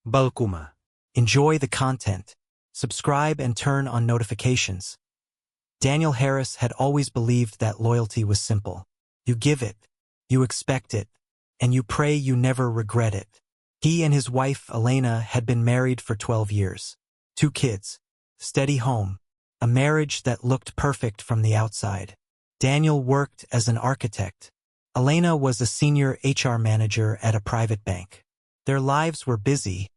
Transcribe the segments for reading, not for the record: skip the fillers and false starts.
Balkuma. Enjoy the content. Subscribe and turn on notifications. Daniel Harris had always believed that loyalty was simple. You give it, you expect it, and you pray you never regret it. He and his wife, Elena, had been married for 12 years. 2 kids, steady home, a marriage that looked perfect from the outside. Daniel worked as an architect. Elena was a senior HR manager at a private bank. Their lives were busy,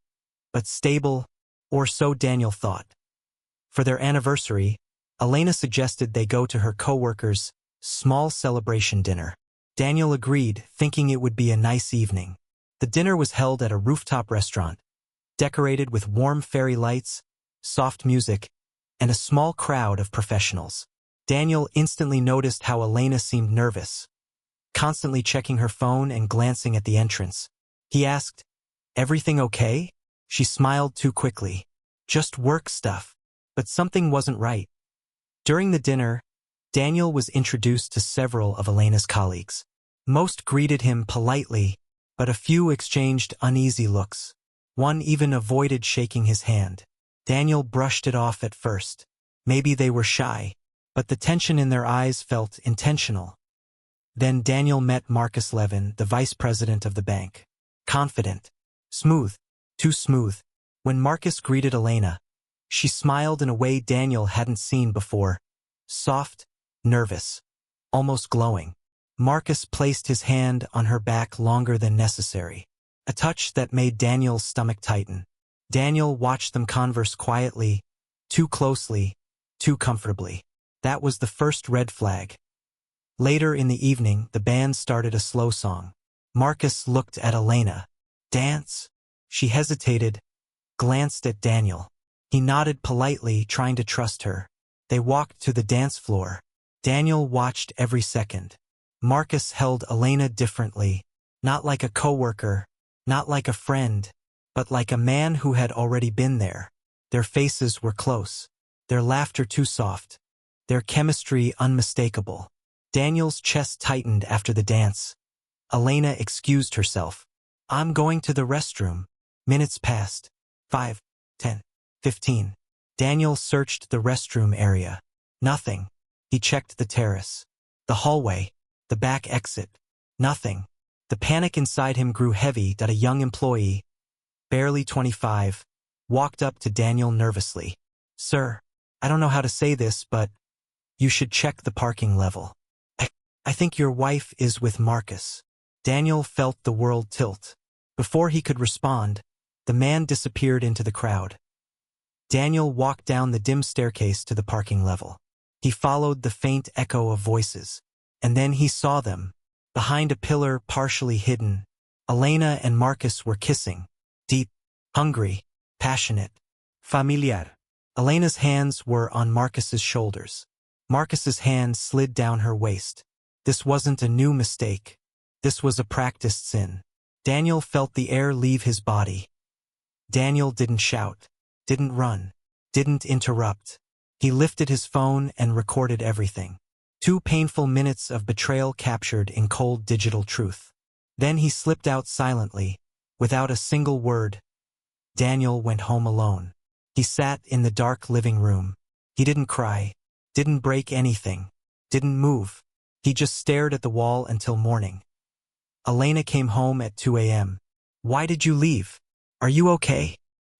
but stable, or so Daniel thought. For their anniversary, Elena suggested they go to her coworkers' small celebration dinner. Daniel agreed, thinking it would be a nice evening. The dinner was held at a rooftop restaurant, decorated with warm fairy lights, soft music, and a small crowd of professionals. Daniel instantly noticed how Elena seemed nervous, constantly checking her phone and glancing at the entrance. He asked, "Everything okay?" She smiled too quickly. "Just work stuff." But something wasn't right. During the dinner, Daniel was introduced to several of Elena's colleagues. Most greeted him politely, but a few exchanged uneasy looks. One even avoided shaking his hand. Daniel brushed it off at first. Maybe they were shy, but the tension in their eyes felt intentional. Then Daniel met Marcus Levin, the vice president of the bank. Confident. Smooth. Too smooth. When Marcus greeted Elena, she smiled in a way Daniel hadn't seen before. Soft, nervous, almost glowing. Marcus placed his hand on her back longer than necessary, a touch that made Daniel's stomach tighten. Daniel watched them converse quietly, too closely, too comfortably. That was the first red flag. Later in the evening, the band started a slow song. Marcus looked at Elena. "Dance?" She hesitated, glanced at Daniel. He nodded politely, trying to trust her. They walked to the dance floor. Daniel watched every second. Marcus held Elena differently, not like a coworker, not like a friend, but like a man who had already been there. Their faces were close, their laughter too soft, their chemistry unmistakable. Daniel's chest tightened after the dance. Elena excused herself. "I'm going to the restroom." Minutes passed. 5, 10, 15. Daniel searched the restroom area. Nothing. He checked the terrace, the hallway, the back exit. Nothing. The panic inside him grew heavy. That a young employee, barely 25, walked up to Daniel nervously. "Sir, I don't know how to say this, but you should check the parking level. I think your wife is with Marcus." Daniel felt the world tilt. Before he could respond, the man disappeared into the crowd. Daniel walked down the dim staircase to the parking level. He followed the faint echo of voices. And then he saw them. Behind a pillar partially hidden, Elena and Marcus were kissing. Deep, hungry, passionate, familiar. Elena's hands were on Marcus's shoulders. Marcus's hand slid down her waist. This wasn't a new mistake. This was a practiced sin. Daniel felt the air leave his body. Daniel didn't shout, didn't run, didn't interrupt. He lifted his phone and recorded everything. 2 painful minutes of betrayal captured in cold digital truth. Then he slipped out silently, without a single word. Daniel went home alone. He sat in the dark living room. He didn't cry, didn't break anything, didn't move. He just stared at the wall until morning. Elena came home at 2 a.m. "Why did you leave? Are you okay?"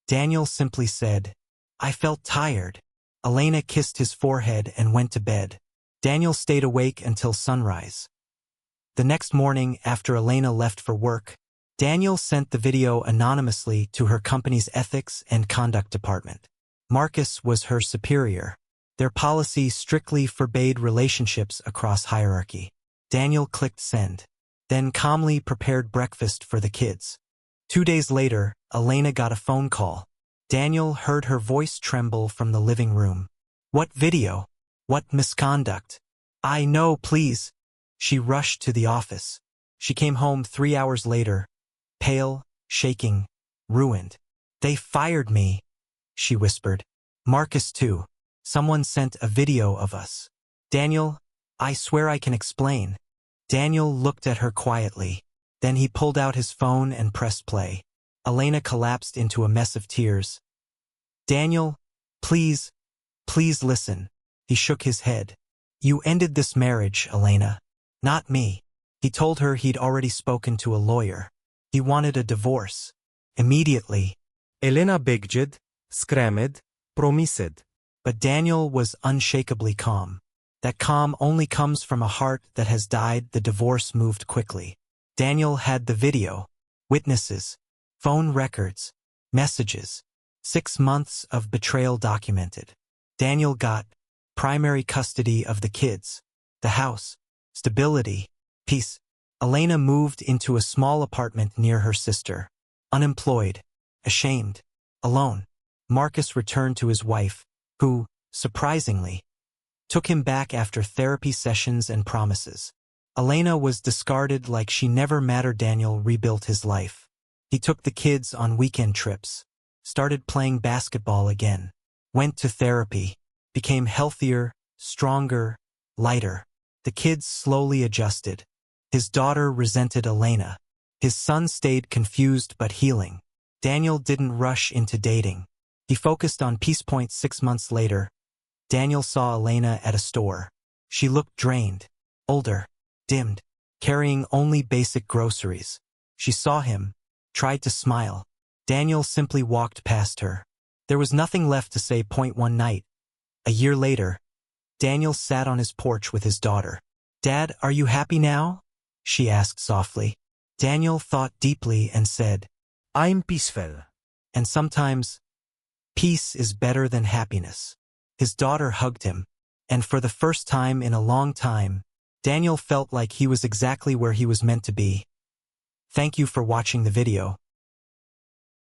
Daniel simply said, "I felt tired." Elena kissed his forehead and went to bed. Daniel stayed awake until sunrise. The next morning, after Elena left for work, Daniel sent the video anonymously to her company's ethics and conduct department. Marcus was her superior. Their policy strictly forbade relationships across hierarchy. Daniel clicked send, then calmly prepared breakfast for the kids. 2 days later, Elena got a phone call. Daniel heard her voice tremble from the living room. "What video? What misconduct?" "I know, please." She rushed to the office. She came home 3 hours later, pale, shaking, ruined. "They fired me," she whispered. "Marcus too. Someone sent a video of us." "Daniel, I swear I can explain." Daniel looked at her quietly. Then he pulled out his phone and pressed play. Elena collapsed into a mess of tears. Daniel, please, please listen. He shook his head. You ended this marriage, Elena. Not me. He told her he'd already spoken to a lawyer. He wanted a divorce. Immediately. Elena begged, screamed, promised. But Daniel was unshakably calm. That calm only comes from a heart that has died. The divorce moved quickly. Daniel had the video, witnesses, phone records, messages, 6 months of betrayal documented. Daniel got primary custody of the kids, the house, stability, peace. Elena moved into a small apartment near her sister. Unemployed, ashamed, alone. Marcus returned to his wife, who, surprisingly, took him back after therapy sessions and promises. Elena was discarded like she never mattered. Daniel rebuilt his life. He took the kids on weekend trips, started playing basketball again, went to therapy, became healthier, stronger, lighter. The kids slowly adjusted. His daughter resented Elena. His son stayed confused but healing. Daniel didn't rush into dating. He focused on peace. 6 months later, Daniel saw Elena at a store. She looked drained, older, dimmed, carrying only basic groceries. She saw him, tried to smile. Daniel simply walked past her. There was nothing left to say. One night, a year later, Daniel sat on his porch with his daughter. Dad, are you happy now? She asked softly. Daniel thought deeply and said, I'm peaceful. And sometimes, peace is better than happiness. His daughter hugged him, and for the first time in a long time, Daniel felt like he was exactly where he was meant to be. Thank you for watching the video.